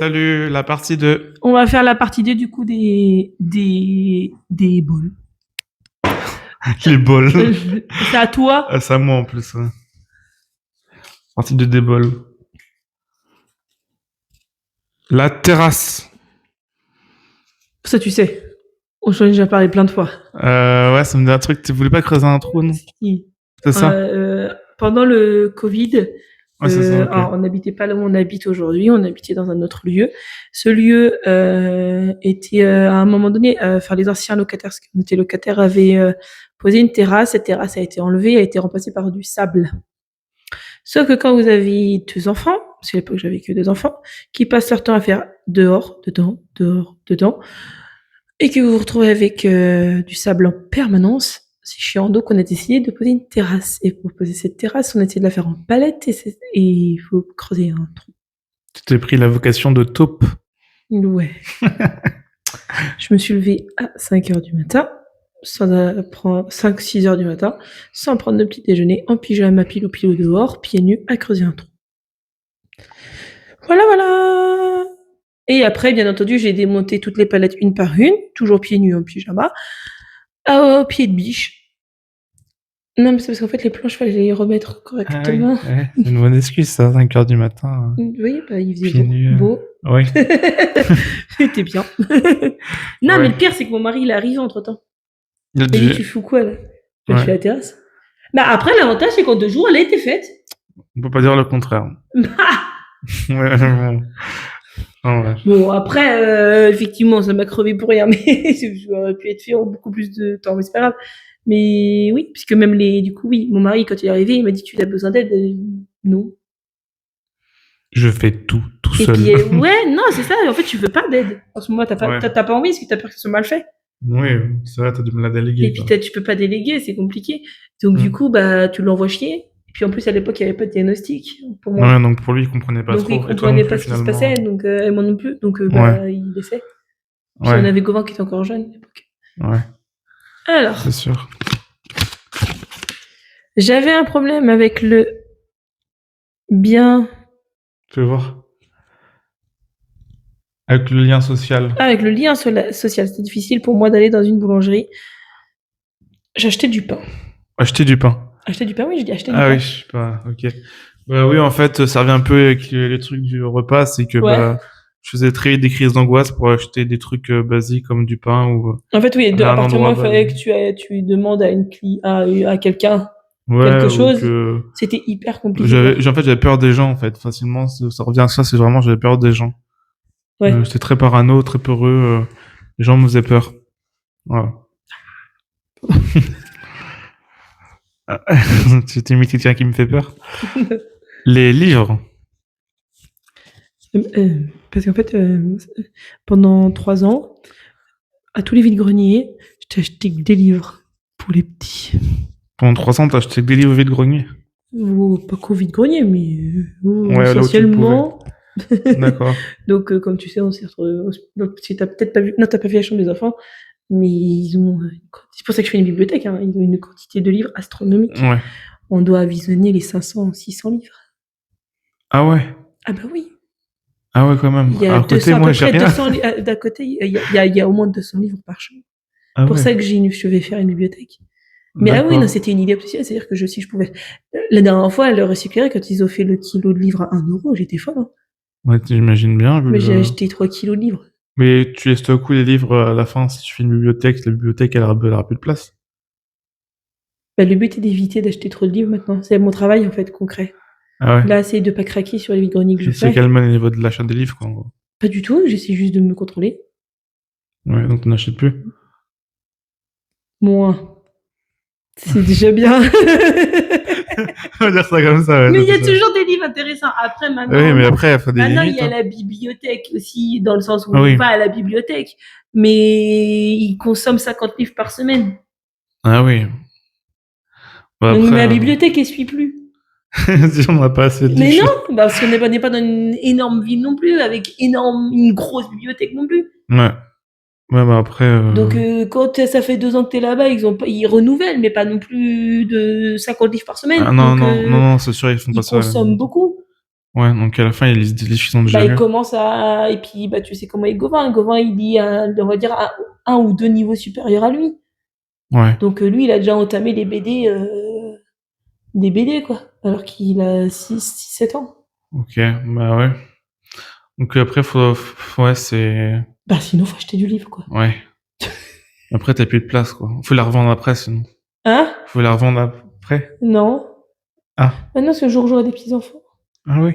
salut, la partie 2. On va faire la partie 2 du coup des balls. Les bols. C'est à toi. Ah, c'est à moi en plus. Ouais. Partie 2 des bols. La terrasse. Ça, tu sais. J'en ai déjà parlé plein de fois. Ouais, ça me dit un truc. Tu voulais pas creuser un trou, non? Si. C'est ça? Pendant le Covid, Ouais, c'est ça, ok. alors, on n'habitait pas là où on habite aujourd'hui, on habitait dans un autre lieu. Ce lieu était à un moment donné, enfin les anciens locataires, parce qu'on était locataires, avaient posé une terrasse. Cette terrasse a été enlevée, a été remplacée par du sable. Sauf que quand vous avez 2 enfants, parce qu'à l'époque j'avais que 2 enfants, qui passent leur temps à faire dehors, dedans, et que vous vous retrouvez avec du sable en permanence, c'est chiant. Donc on a décidé de poser une terrasse. Et pour poser cette terrasse, on a essayé de la faire en palette et il faut creuser un trou. Tu t'es pris la vocation de taupe. Ouais. Je me suis levée à 5h du matin, sans prendre 5-6h du matin, sans prendre de petit déjeuner, en pyjama pilou dehors, pieds nus, à creuser un trou. Voilà. Et après, bien entendu, j'ai démonté toutes les palettes une par une, toujours pieds nus en pyjama, au pied de biche. Non, mais c'est parce qu'en fait, les planches, fallait les remettre correctement. Ah ouais, c'est une bonne excuse, ça, 5h du matin. Oui, bah, il faisait Pieds nus. beau. Oui. C'était bien. Non, Ouais. mais le pire, c'est que mon mari, il est arrivé entre-temps. Il a Il m'a dit, dû- tu fous quoi, là? Je Ouais. fais la terrasse. Bah, après, l'avantage, c'est qu'en 2 jours, elle a été faite. On peut pas dire le contraire. Ouais, bon. Oh, ouais. Bon, après, effectivement, ça m'a crevé pour rien, mais ça aurait pu être fait en beaucoup plus de temps, mais c'est pas grave. Mais oui, puisque même du coup, oui, mon mari, quand il est arrivé, il m'a dit, tu as besoin d'aide? Non. Je fais tout Et seul. puis, ouais, non, c'est ça, en fait, tu veux pas d'aide. En ce moment, t'as pas envie, parce que t'as peur que ce soit mal fait. Oui, c'est vrai, t'as dû me la déléguer. Et puis, tu peux pas déléguer, c'est compliqué. Donc, du coup, bah, tu l'envoies chier. Et puis, en plus, à l'époque, il y avait pas de diagnostic pour moi. Ouais, donc pour lui, il comprenait pas Donc, trop. il comprenait pas ce qui se passait, donc, et moi non plus. Donc, bah, il laissait. Puis, on avait Gauvin qui était encore jeune à l'époque. Ouais. Alors. C'est sûr. J'avais un problème avec le bien. Tu veux voir? Avec le lien social. Ah, avec le lien social. C'était difficile pour moi d'aller dans une boulangerie. J'achetais du pain. Acheter du pain. Acheter du pain, oui, je dis acheter du pain. Ah oui, je sais pas, ok. Bah oui, en fait, ça revient un peu avec les trucs du repas, c'est que bah, je faisais des crises d'angoisse pour acheter des trucs basiques comme du pain ou. En fait, oui, à partir du moment où il fallait basé. que tu demandes à quelqu'un Ouais, quelque chose, que c'était hyper compliqué. j'avais peur des gens, en fait. Facilement, ça revient à ça, c'est vraiment, j'avais peur des gens. Ouais. J'étais très parano, très peureux. Les gens me faisaient peur. Voilà. Tu imites quelqu'un qui me fait peur. Les livres. Parce qu'en fait, pendant 3 ans, à tous les vides-greniers, j'ai acheté des livres pour les petits. Pendant 3 ans, t'as acheté que des livres vide-grenier. Pas qu'au vide-grenier, mais Ouais, essentiellement. D'accord. Donc, comme tu sais, on s'est retrouvés. Donc, si t'as peut-être pas vu. Non, t'as pas vu la chambre des enfants, mais ils ont. C'est pour ça que je fais une bibliothèque, hein. Ils ont une quantité de livres astronomique. Ouais. On doit visionner les 500-600 livres. Ah ouais. Ah bah oui. Ah ouais, quand même. Il y a à côté, moi, j'ai rien. D'à côté, il y a au moins 200 livres par chambre. Ah pour ouais. ça que je vais faire une bibliothèque. Mais ah oui, non, c'était une idée obsessionnelle. C'est-à-dire que si je pouvais. La dernière fois, le recyclerie, quand ils ont fait le kilo de livres à 1€, j'étais folle. Hein. Ouais, j'imagine bien. Mais j'ai acheté 3 kilos de livres. Mais tu laisses tout les livres à la fin. Si tu fais une bibliothèque, la bibliothèque, elle aura plus de place. Bah, le but est d'éviter d'acheter trop de livres maintenant. C'est mon travail, en fait, concret. Ah ouais. Là, c'est de pas craquer sur les vides-greniers que je fais. C'est calme au niveau de l'achat des livres, quoi, en gros. Pas du tout, j'essaie juste de me contrôler. Ouais, donc tu n'achètes plus. Moins. C'est déjà bien. On va dire ça comme ça, ouais. Mais il y a toujours des livres intéressants. Après, maintenant. Oui, mais après, il faut des limites. Maintenant, il y a la bibliothèque aussi, dans le sens où on va à la bibliothèque. Mais ils consomment 50 livres par semaine. Ah oui. Bah, donc ma bibliothèque, elle suit plus. Si on n'a pas assez de livres. Mais non, parce qu'on n'est pas dans une énorme ville non plus, avec une grosse bibliothèque non plus. Ouais. Ouais, bah après. Donc, quand ça fait 2 ans que t'es là-bas, ils renouvellent, mais pas non plus de 50 livres par semaine. Ah non, donc, non, c'est sûr, ils font pas ça. Ils consomment beaucoup. Ouais, donc à la fin, ils lisent des livres qu'ils ont déjà Bah, il lus. commence à... Et puis, bah, tu sais comment est Gauvin. Gauvin, il lit, on va dire, un ou deux niveaux supérieurs à lui. Ouais, Donc, lui, il a déjà entamé les BD, des BD, quoi. Alors qu'il a 6-7 ans. ok, bah ouais. Donc après, ouais, c'est... Bah, sinon, faut acheter du livre, quoi. Ouais. Après, t'as plus de place, quoi. Faut la revendre après, sinon. Hein? Faut la revendre après. Non. Ah, Maintenant, c'est le jour où j'aurai des petits-enfants. ah oui.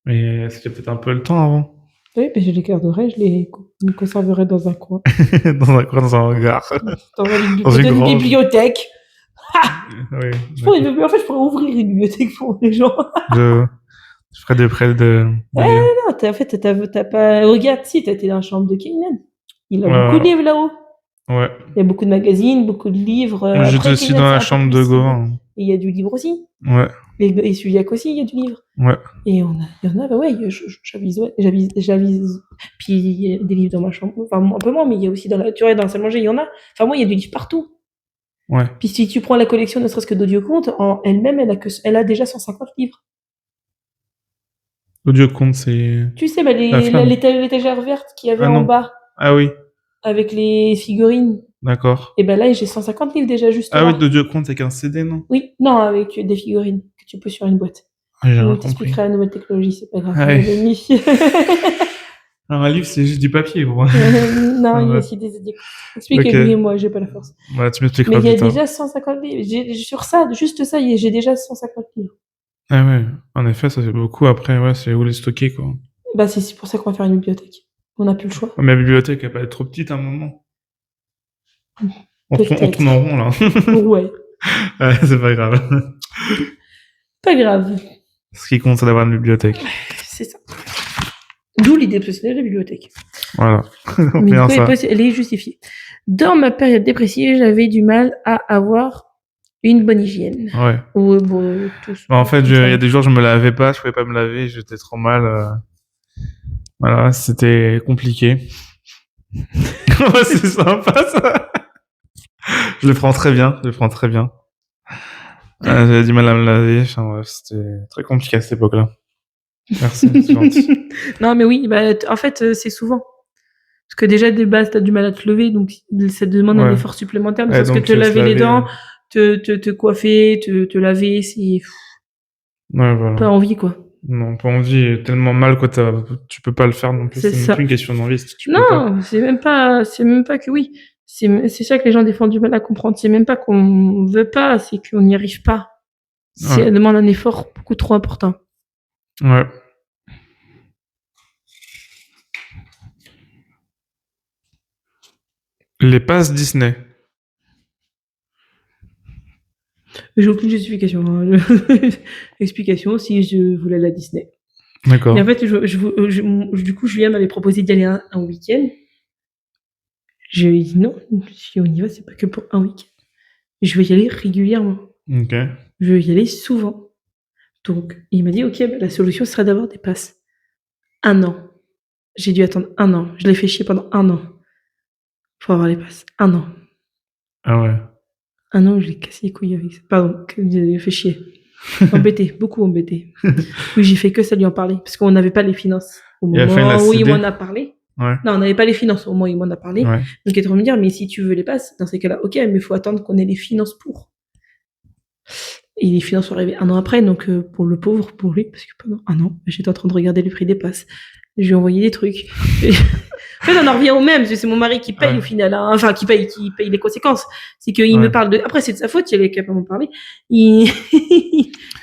Mais c'était peut-être un peu le temps avant. Oui, mais je les garderai, je les conserverai dans un coin. Dans un coin, dans un hangar. Dans une Dans une grange. bibliothèque. Oui, En fait, je pourrais ouvrir une bibliothèque pour les gens. je ferai des prêts de livres. Non, en fait, t'as pas... Regarde, si, t'as été dans la chambre de Keynan. Il a beaucoup de Ouais, livres là-haut. ouais. Il y a beaucoup de magazines, beaucoup de livres. J'étais Après, aussi Keynan, dans c'est la un peu chambre plus... de Gauvin. Et il y a du livre aussi. Ouais, Et Suliac aussi, il y a du livre. ouais. Et il y en a, bah ouais, j'avise, ouais, j'avise. Puis il y a des livres dans ma chambre, enfin un peu moins, mais il y a aussi tu vois, dans la salle à manger, il y en a. Enfin, moi, il y a du livre partout. Ouais. Puis si tu prends la collection, ne serait-ce que d'Audioconte, en elle-même, elle a déjà 150 livres. Audioconte, c'est Tu sais, bah, la flamme. l'étagère verte qu'il y avait Ah en non. bas, Ah oui, avec les figurines. d'accord. Et ben là, j'ai 150 livres déjà juste Ah oui, là. d'Audioconte, c'est qu'un CD, non? Oui, non, avec des figurines que tu poses sur une boîte. Ah, j'ai Je rien compris. t'expliquerai la nouvelle technologie, c'est pas grave. Ah ouais. L'ami. Alors, un livre, c'est juste du papier, gros. Non, il y a Ouais. aussi des édicts. Expliquez-lui, moi, j'ai pas la force. Bah, tu Mais m'expliqueras il y a plus tard. déjà 150 livres. Sur ça, juste ça, j'ai déjà 150 livres. Ah ouais, en effet, ça fait beaucoup. Après, ouais, c'est où les stocker, quoi. Bah, c'est pour ça qu'on va faire une bibliothèque. On n'a plus le choix. Mais la bibliothèque, elle va être trop petite à un moment. On Peut-être. tourne en rond, là. Ouais. Ouais, c'est pas grave. Pas grave. Ce qui compte, c'est d'avoir une bibliothèque. C'est ça. D'où l'idée obsessionnelle de la bibliothèque. Voilà. On Mais fait du coup, ça. elle est justifiée. Dans ma période dépressive, j'avais du mal à avoir une bonne hygiène. Ouais. Ou bon, tous. Bah, en fait, il y a des jours, je me lavais pas, je pouvais pas me laver, j'étais trop mal. Voilà, c'était compliqué. Ouais, c'est sympa, ça. Je le prends très bien, je le prends très bien. J'avais du mal à me laver, enfin bref, c'était très compliqué à cette époque-là. Merci, c'est gentil. Non, mais oui, bah, en fait, c'est souvent. Parce que déjà, de base, t'as du mal à te lever, donc ça te demande un Ouais. effort supplémentaire. Ouais, Parce que donc, te se laver les laver, dents, te coiffer, te laver, c'est ouais, voilà. pas envie, quoi. Non, pas envie, tellement mal, quoi, tu peux pas le faire non plus, C'est c'est même ça. plus une question d'envie, c'est que tu peux pas. Non, c'est même pas que oui. C'est ça que les gens des fois ont du mal à comprendre. C'est même pas qu'on veut pas, c'est qu'on n'y arrive pas. Ça Ouais. demande un effort beaucoup trop important. Ouais. Les passes Disney. J'ai aucune justification. Hein. Explication si je voulais la Disney. D'accord. Et en fait, du coup, Julien m'avait proposé d'y aller un week-end. Je lui ai dit non, si on y va, c'est pas que pour un week-end. Je veux y aller régulièrement. Ok. Je veux y aller souvent. Donc, il m'a dit, ok, bah, la solution serait d'avoir des passes. 1 an. J'ai dû attendre 1 an. Je l'ai fait chier pendant 1 an pour avoir les passes. 1 an. Ah ouais. 1 an, je l'ai cassé les couilles avec ça. Pardon, j'ai fait chier. Embêté, beaucoup embêté. Oui, j'ai fait que ça lui en parler, parce qu'on n'avait pas les finances. Au moment où il m'en a parlé. Ouais. Non, on n'avait pas les finances au moment où il m'en a parlé. Ouais. Donc, il est en train de me dire, mais si tu veux les passes, dans ces cas-là, ok, mais il faut attendre qu'on ait les finances pour. Et les finances sont arrivées 1 an après, donc pour le pauvre, pour lui, parce que pendant 1 an, j'étais en train de regarder le prix des passes. Je lui ai envoyé des trucs. En fait, on en revient au même, parce que c'est mon mari qui paye au final, hein. Enfin, qui paye les conséquences. C'est qu'il me parle de... Après, c'est de sa faute, il est capable de m'en parler. Il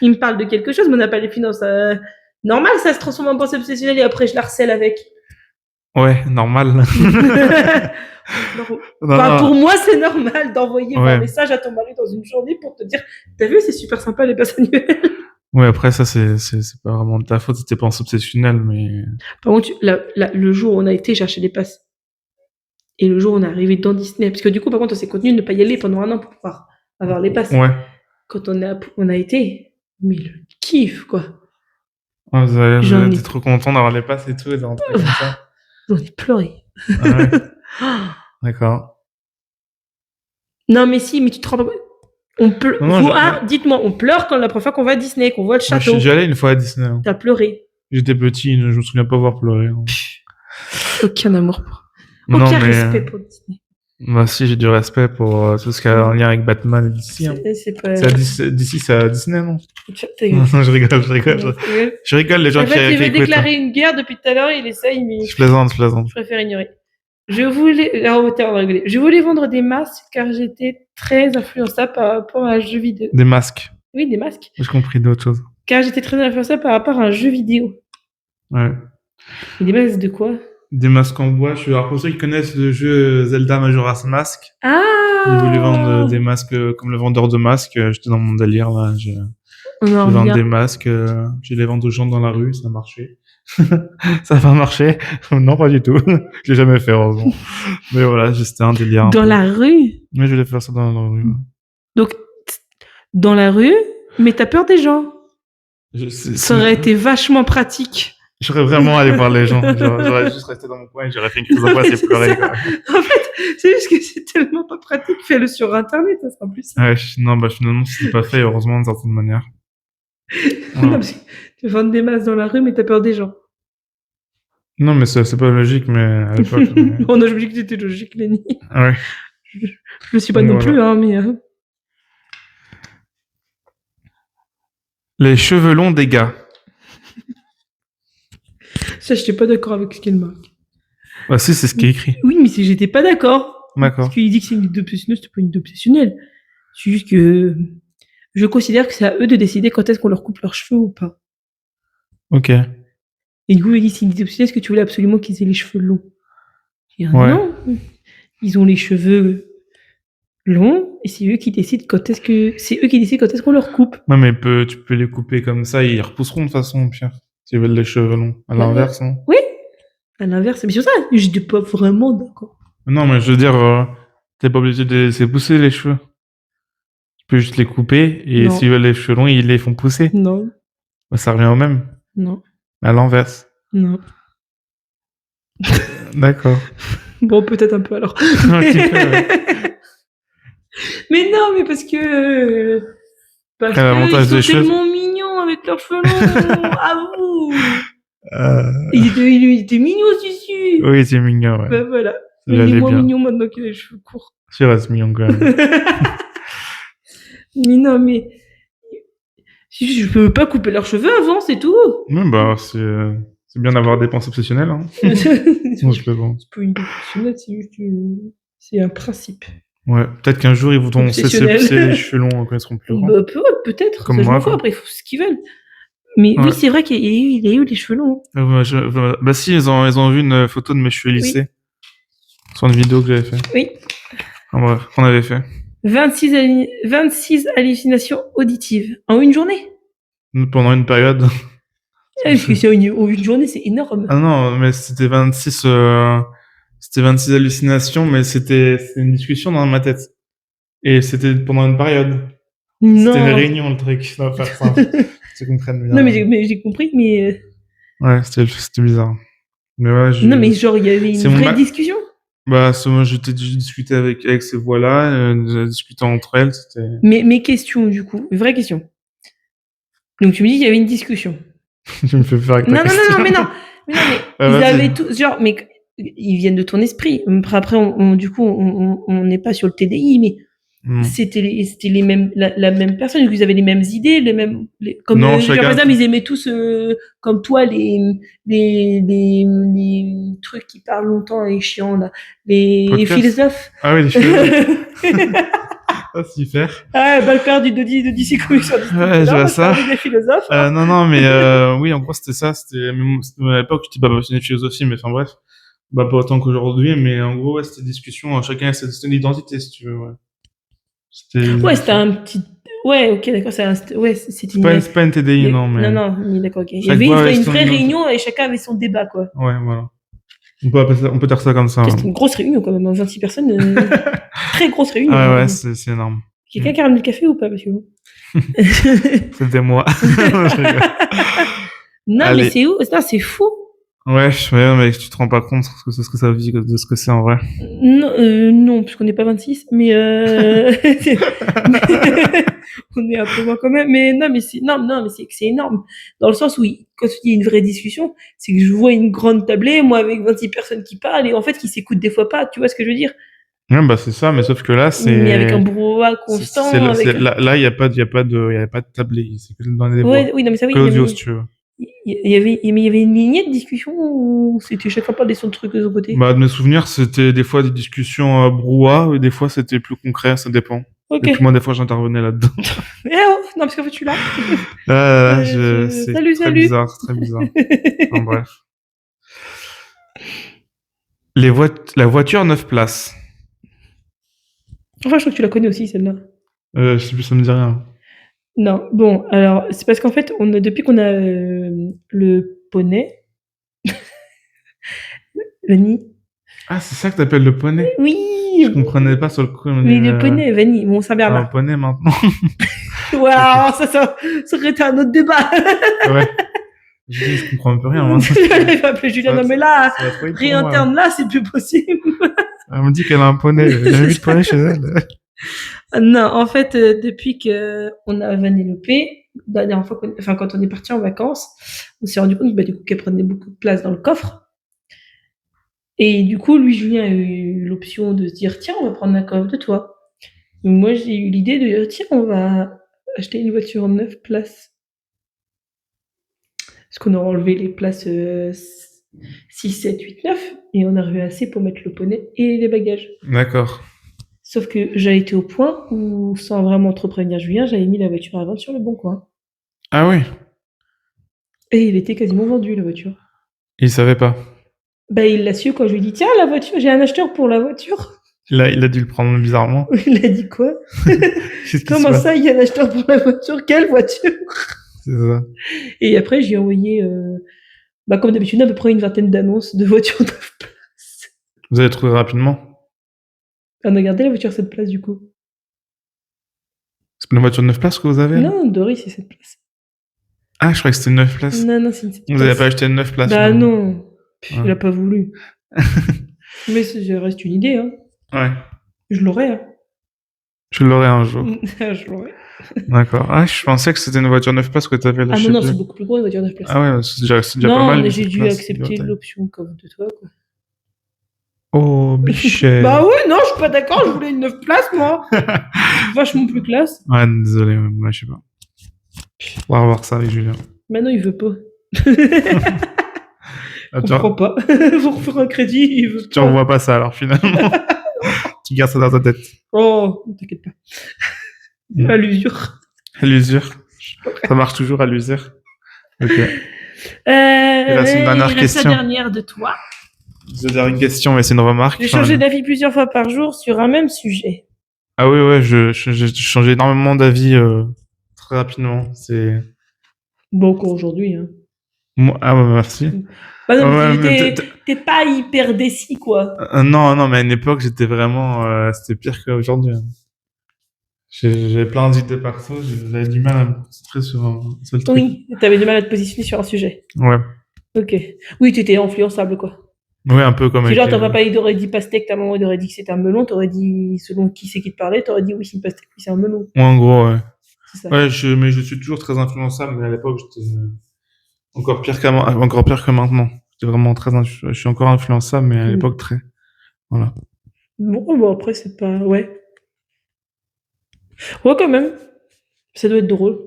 me parle de quelque chose, mais on n'a pas les finances. Normal, ça se transforme en pensée obsessionnelle et après, je la harcèle avec. Ouais, normal. Pour moi, c'est normal d'envoyer 20 messages à ton mari dans une journée pour te dire, t'as vu, c'est super sympa les passes annuelles. Ouais, après, ça, c'est pas vraiment de ta faute, c'était pas obsessionnel, mais... Par contre, le jour où on a été chercher des passes, et le jour où on est arrivé dans Disney, parce que du coup, par contre, on s'est contenu de ne pas y aller pendant 1 an pour pouvoir avoir les passes. Ouais. Quand on a été, mais le kiff, quoi. Ouais, vous avez été trop content d'avoir les passes et tout, et de rentrer comme ça. J'en ai pleuré. Ah ouais. D'accord. Non, mais si, mais tu te rends pas compte. Dites-moi, on pleure quand la première fois qu'on va à Disney, qu'on voit le Moi, je suis château. déjà allé une fois à Disney. Hein. T'as pleuré. J'étais petit, je me souviens pas avoir pleuré. Hein. Aucun amour. Non, Aucun mais respect pour Disney. moi aussi, j'ai du respect pour tout ce qui a en lien avec Batman et DC. Hein. C'est pas... DC, c'est à Disney, non? Ta gueule. Je rigole. Je rigole, les gens En qui fait, il veut écoutent. déclarer une guerre depuis tout à l'heure, il essaye, mais Je plaisante. je préfère ignorer. On va rigoler. Je voulais vendre des masques car j'étais très influençable par rapport à un jeu vidéo. Des masques. Oui, des masques. J'ai compris d'autres choses. Car j'étais très influençable par rapport à un jeu vidéo. Ouais. Et des masques de quoi? Des masques en bois. Alors, pour ceux qui connaissent le jeu Zelda Majora's Mask, Ah! ils voulaient vendre des masques comme le vendeur de masques. J'étais dans mon délire, là. Je On vends des masques. Je les vends aux gens dans la rue, ça a marché. Ça va marcher? Non, pas du tout. J'ai jamais fait, heureusement. Mais voilà, c'était un délire. Dans la rue? Mais je voulais faire ça dans la rue. Donc, dans la rue, mais t'as peur des gens. Ça aurait été vachement pratique. J'aurais vraiment allé voir les gens. J'aurais juste resté dans mon coin et j'aurais fait une crise d'angoisse et pleuré. En fait, c'est juste que c'est tellement pas pratique. Fais-le sur Internet, ça sera plus simple. Ouais, non, finalement, c'était pas fait, heureusement, d'une certaine manière. Non, parce que tu vends des masques dans la rue, mais t'as peur des gens. Non, mais c'est pas logique, mais à l'époque. On a oublié que c'était logique, Lenny. Ouais. Je le suis pas non plus, hein, mais. Les cheveux longs des gars. Ça, j'étais pas d'accord avec ce qu'elle marque. Ah, si, c'est ce qui est écrit. Oui, mais j'étais pas d'accord. D'accord. Parce qu'il dit que c'est une idée obsessionnelle, c'était pas une idée obsessionnelle. C'est juste que je considère que c'est à eux de décider quand est-ce qu'on leur coupe leurs cheveux ou pas. Ok. Et du coup, il dit c'est une idée obsessionnelle, est-ce que tu voulais absolument qu'ils aient les cheveux longs? Je dis, non. Ils ont les cheveux longs et c'est eux qui décident quand est-ce qu'on leur coupe. Ouais, mais tu peux les couper comme ça, ils repousseront de toute façon, Pierre. S'ils veulent les cheveux longs. À l'inverse, non? Oui, à l'inverse. Mais sur ça, j'étais pas vraiment d'accord. Non, mais je veux dire, t'es pas obligé de les laisser pousser les cheveux. Tu peux juste les couper et s'ils veulent les cheveux longs, ils les font pousser. Non. Bah, ça revient au même. Non. À l'inverse. Non. D'accord. Bon, peut-être un peu alors. Un petit peu, ouais. Mais non, mais parce que ils sont tellement mignons avec leurs cheveux longs. À vous. Il était mignon, Susu. Oui, c'est mignon, ouais. Bah voilà. Il est moins mignon maintenant qu'il a les cheveux courts. Tu restes mignon quand même. Mais non, mais je peux pas couper leurs cheveux avant, c'est tout. Oui, bah c'est bien d'avoir des pensées obsessionnelles. Hein. Non, je plaisante. C'est pas une obsessionnelle, c'est juste c'est un principe. Ouais, peut-être qu'un jour ils voudront cesser les cheveux longs quand ils seront plus grands. Bah, peut-être. Comme moi. Après, ils font ce qu'ils veulent. Mais oui, c'est vrai qu'il y a eu les cheveux longs. Bah si, ils ont vu une photo de mes cheveux lissés. Sur une vidéo que j'avais fait. Oui. En bref, qu'on avait fait. 26 hallucinations auditives. En une journée? Pendant une période. Parce que c'est une journée, c'est énorme. Ah non, mais c'était 26 hallucinations, mais c'était une discussion dans ma tête. Et c'était pendant une période. Non. C'était une réunion, le truc. Ça va faire simple. Tu comprennes bien. Non, mais j'ai compris, mais... Ouais, c'était bizarre. Mais ouais, non, mais genre, il y avait une vraie discussion? Bah, moi, j'ai discuté avec ces voix-là, discuté entre elles, c'était... Mais question, du coup, une vraie question. Donc, tu me dis qu'il y avait une discussion. Tu me fais peur avec ta question. Non, mais ils avaient tous, genre, mais ils viennent de ton esprit. Après, du coup, on n'est pas sur le TDI, mais c'était les mêmes, la même personne. Ils avaient les mêmes idées, comme non, par exemple, ils aimaient tous, comme toi, les trucs qui parlent longtemps et chiants, là. Les philosophes. Ah oui, les philosophes. Ah, super. Ah, bah, le père de DC Comics sur Disney. Ouais, je vois ça. Des philosophes. Non, mais oui, en gros, c'était ça. C'était à l'époque, j'étais pas passionné de philosophie, mais enfin bref. Bah, pas autant qu'aujourd'hui, mais en gros, ouais, c'était discussion. Chacun a cette identité, si tu veux, ouais. C'était un petit... Ouais, ok, d'accord. C'est pas une TDI, non, mais... Non, mais d'accord, ok. Il y avait une vraie réunion et chacun avait son débat, quoi. Ouais, voilà. On peut dire ça comme ça. C'était une grosse réunion, quand même. 26 personnes. Très grosse réunion. Ah ouais, c'est énorme. Quelqu'un qui a ramené le café ou pas, parce que... C'était moi. Non, mais c'est où? Non, c'est fou. Ouais, mais tu te rends pas compte de ce que ça vit, de ce que c'est en vrai. Non, non, puisqu'on n'est pas 26, mais on est un peu moins quand même. Mais non, mais c'est énorme. Dans le sens où, quand il y a une vraie discussion, c'est que je vois une grande tablée, moi, avec 26 personnes qui parlent, et en fait, qui s'écoutent des fois pas, tu vois ce que je veux dire? Ouais, bah, c'est ça, mais sauf que là, Mais avec un c'est, brouhaha constant, avec là, il y a pas de tablé. C'est que dans les voix. ouais, oui, non, mais ça, Que oui, non, l'audio, si mais tu veux. il y avait une lignée de discussion ou c'était chacun parle de son truc de son côté? Bah, de mes souvenirs, c'était des fois des discussions brouhaha, et des fois c'était plus concret, ça dépend. Ok. Et puis moi, des fois, j'intervenais là-dedans. Eh oh, non, parce qu'en fait, je suis là. C'est Salut, très salut. bizarre, très bizarre. Enfin, bref. La voiture 9 places. Enfin, je crois que tu la connais aussi, celle-là. Je sais plus, ça me dit rien. Non, bon, alors, c'est parce qu'en fait, depuis qu'on a le poney, Vanille. Ah, c'est ça que t'appelles le poney? Oui, Je comprenais pas sur le coup. mais le poney, Vanille, bon, C'est un Saint-Bernard. poney maintenant. Waouh, ça aurait été un autre débat. Ouais. Je comprends un peu rien, moi. Il va appeler Julien, non, mais là, Ça va trop vite pour moi. réinterne là, c'est plus possible. Elle me dit qu'elle a un poney. Elle a 8 poneys chez elle. Non, en fait, depuis qu'on a Vanellope, la dernière fois quand on est parti en vacances, on s'est rendu compte, du coup, qu'elle prenait beaucoup de place dans le coffre. Et du coup, lui, Julien a eu l'option de se dire, tiens, on va prendre un coffre de toi. Donc moi, j'ai eu l'idée de dire, tiens, on va acheter une voiture 9 places. Parce qu'on aura enlevé les places 6, 7, 8, 9, et on a revu assez pour mettre le poney et les bagages. D'accord. Sauf que j'ai été au point où, sans vraiment trop prévenir Julien, j'avais mis la voiture à vendre sur le bon coin. Ah oui. Et il était quasiment vendu, la voiture. Il savait pas. Bah, il l'a su quand je lui ai dit, tiens, la voiture, j'ai un acheteur pour la voiture. Il a dû le prendre bizarrement. Il a dit quoi? Qu'est-ce qui se Comment passe? ça, il y a un acheteur pour la voiture? Quelle voiture? C'est ça. Et après, j'ai envoyé, comme d'habitude, à peu près une vingtaine d'annonces de voitures 9 places. Vous avez trouvé rapidement? On a gardé la voiture 7 places, du coup. C'est pas une voiture de 9 places que vous avez? Là Non, Doris, c'est 7 places. Ah, je croyais que c'était une 9 places. Non, c'est une 7 Vous avez places. pas acheté une 9 places? Bah finalement. non, Ouais. il a pas voulu. Mais ça reste une idée, hein. Ouais. Je l'aurais, hein. Je l'aurai un jour. Je l'aurais. D'accord. Ah, je pensais que c'était une voiture 9 places que t'avais là. Ah je non, sais c'est plus. beaucoup plus gros, une voiture 9 places. Ah ouais, c'est déjà pas Non, mal. mais une j'ai 9 dû places, accepter c'est l'option comme de toi, quoi. Oh, bichette. Bah ouais, non, je suis pas d'accord, je voulais une 9 places, moi. Vachement plus classe. Ouais, désolé, moi, je sais pas. On va revoir ça avec Julien. Maintenant, il veut pas. Ah, Je comprends pas. Faut refaire un crédit, il veut tu pas. revois pas ça alors finalement. Tu gardes ça dans ta tête. Oh, t'inquiète pas. À l'usure. À l'usure. Ça marche toujours à l'usure. Ok. Il reste une dernière question. la dernière de toi. Je vais dire une question, mais c'est une remarque. J'ai changé d'avis plusieurs fois par jour sur un même sujet. Ah oui, ouais, j'ai changé énormément d'avis très rapidement. C'est Bon, encore aujourd'hui, hein. moi. Ah ouais, merci. Bah non, Ouais, mais mais t'es pas hyper décis, quoi. non, mais à une époque, j'étais vraiment. C'était pire qu'aujourd'hui. Hein. J'avais plein d'idées perso, j'avais du mal à me concentrer sur un seul truc. Oui, t'avais du mal à te positionner sur un sujet. Ouais. Ok. Oui, t'étais influençable, quoi. Ouais, un peu comme Si avec genre ton papa il aurait dit pastèque, ta maman il aurait dit que c'était un melon, t'aurais dit, selon qui c'est qui te parlait, t'aurais dit oui c'est une pastèque, oui c'est un melon. Ouais, en gros, ouais. C'est ça. Ouais, mais je suis toujours très influençable, mais à l'époque, j'étais encore pire que maintenant. J'étais vraiment je suis encore influençable, mais à l'époque, très. Voilà. Bon, après c'est pas... Ouais. Ouais, quand même. Ça doit être drôle.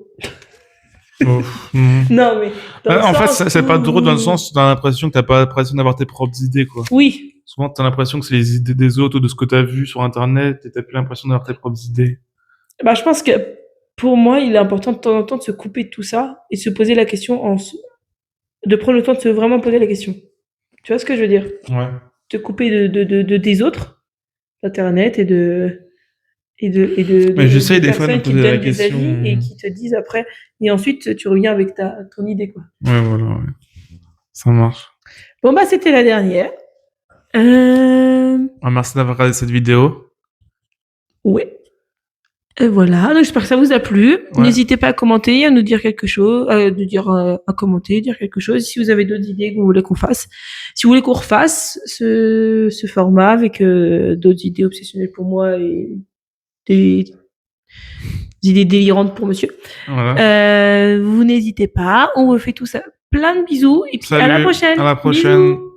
Oh, non. Non, mais... En fait, c'est pas drôle dans le sens où t'as l'impression que t'as pas l'impression d'avoir tes propres idées, quoi. Oui. Souvent, t'as l'impression que c'est les idées des autres ou de ce que t'as vu sur Internet et t'as plus l'impression d'avoir tes propres idées. Bah, je pense que pour moi, il est important de temps en temps de se couper de tout ça et de se poser la question de prendre le temps de se vraiment poser la question. Tu vois ce que je veux dire? Ouais. Te couper des autres, d'Internet Mais j'essaye des fois de me personnes qui te poser la donnent des question. avis et qui te disent après, et ensuite tu reviens avec ton idée, quoi. Ouais, voilà, ouais. Ça marche. Bon, bah, c'était la dernière. Merci d'avoir regardé cette vidéo. Ouais. Et voilà, donc j'espère que ça vous a plu. Ouais. N'hésitez pas à commenter, à nous dire quelque chose, à commenter, dire quelque chose. Si vous avez d'autres idées que vous voulez qu'on fasse, si vous voulez qu'on refasse ce format avec d'autres idées obsessionnelles pour moi et des idées délirantes pour monsieur, Voilà. vous n'hésitez pas. On vous fait tout ça. Plein de bisous et puis à la Salut, prochaine. à la prochaine. Bisous.